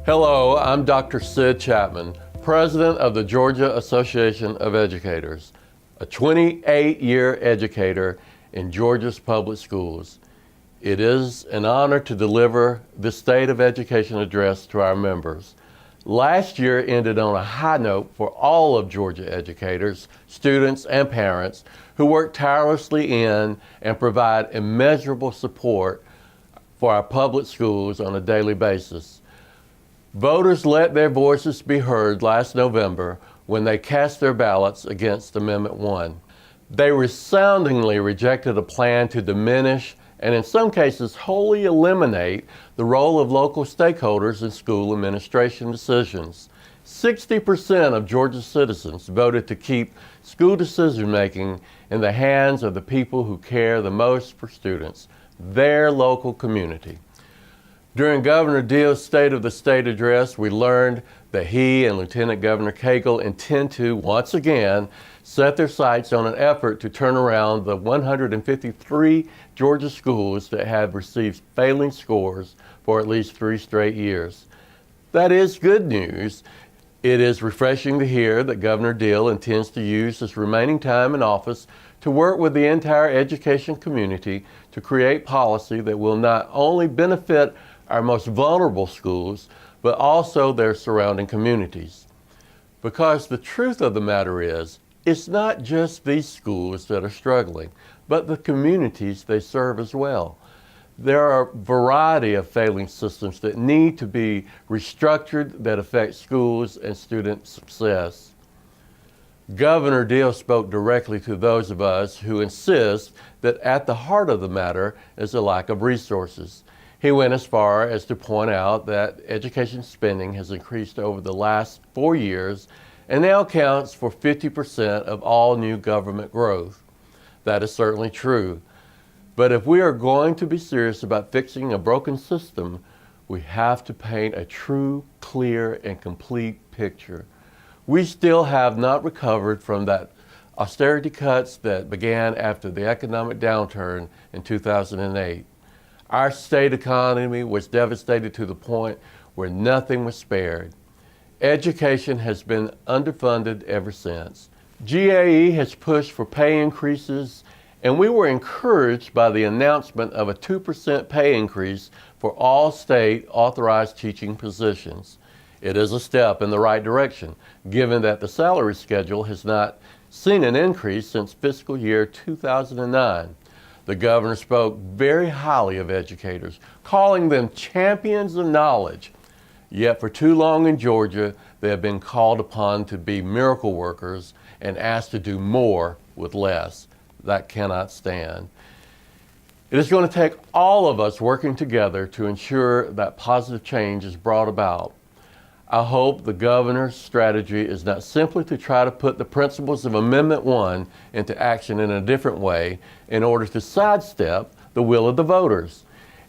Hello, I'm Dr. Sid Chapman, President of the Georgia Association of Educators, a 28-year educator in Georgia's public schools. It is an honor to deliver the State of Education address to our members. Last year ended on a high note for all of Georgia educators, students, and parents who work tirelessly in and provide immeasurable support for our public schools on a daily basis. Voters let their voices be heard last November when they cast their ballots against Amendment 1. They resoundingly rejected a plan to diminish and in some cases wholly eliminate the role of local stakeholders in school administration decisions. 60% of Georgia's citizens voted to keep school decision-making in the hands of the people who care the most for students, their local community. During Governor Deal's State of the State address, we learned that he and Lieutenant Governor Cagle intend to, once again, set their sights on an effort to turn around the 153 Georgia schools that have received failing scores for at least 3 straight years. That is good news. It is refreshing to hear that Governor Deal intends to use his remaining time in office to work with the entire education community to create policy that will not only benefit our most vulnerable schools, but also their surrounding communities. Because the truth of the matter is, it's not just these schools that are struggling, but the communities they serve as well. There are a variety of failing systems that need to be restructured that affect schools and student success. Governor Deal spoke directly to those of us who insist that at the heart of the matter is a lack of resources. He went as far as to point out that education spending has increased over the last 4 years and now accounts for 50% of all new government growth. That is certainly true. But if we are going to be serious about fixing a broken system, we have to paint a true, clear, and complete picture. We still have not recovered from that austerity cuts that began after the economic downturn in 2008. Our state economy was devastated to the point where nothing was spared. Education has been underfunded ever since. GAE has pushed for pay increases, and we were encouraged by the announcement of a 2% pay increase for all state authorized teaching positions. It is a step in the right direction, given that the salary schedule has not seen an increase since fiscal year 2009. The governor spoke very highly of educators, calling them champions of knowledge. Yet for too long in Georgia, they have been called upon to be miracle workers and asked to do more with less. That cannot stand. It is going to take all of us working together to ensure that positive change is brought about. I hope the governor's strategy is not simply to try to put the principles of Amendment 1 into action in a different way in order to sidestep the will of the voters.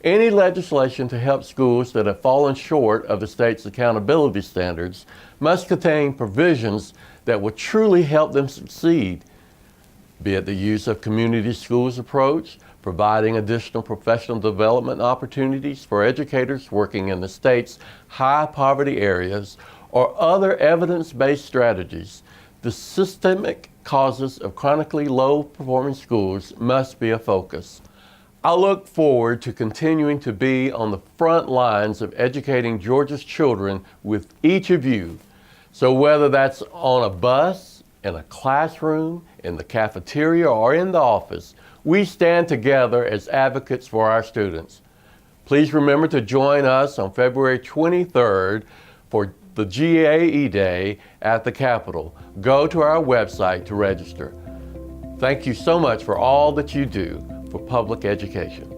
Any legislation to help schools that have fallen short of the state's accountability standards must contain provisions that will truly help them succeed, be it the use of community schools approach, providing additional professional development opportunities for educators working in the state's high poverty areas, or other evidence-based strategies. The systemic causes of chronically low-performing schools must be a focus. I look forward to continuing to be on the front lines of educating Georgia's children with each of you. So whether that's on a bus, in a classroom, in the cafeteria, or in the office, we stand together as advocates for our students. Please remember to join us on February 23rd for the GAE Day at the Capitol. Go to our website to register. Thank you so much for all that you do for public education.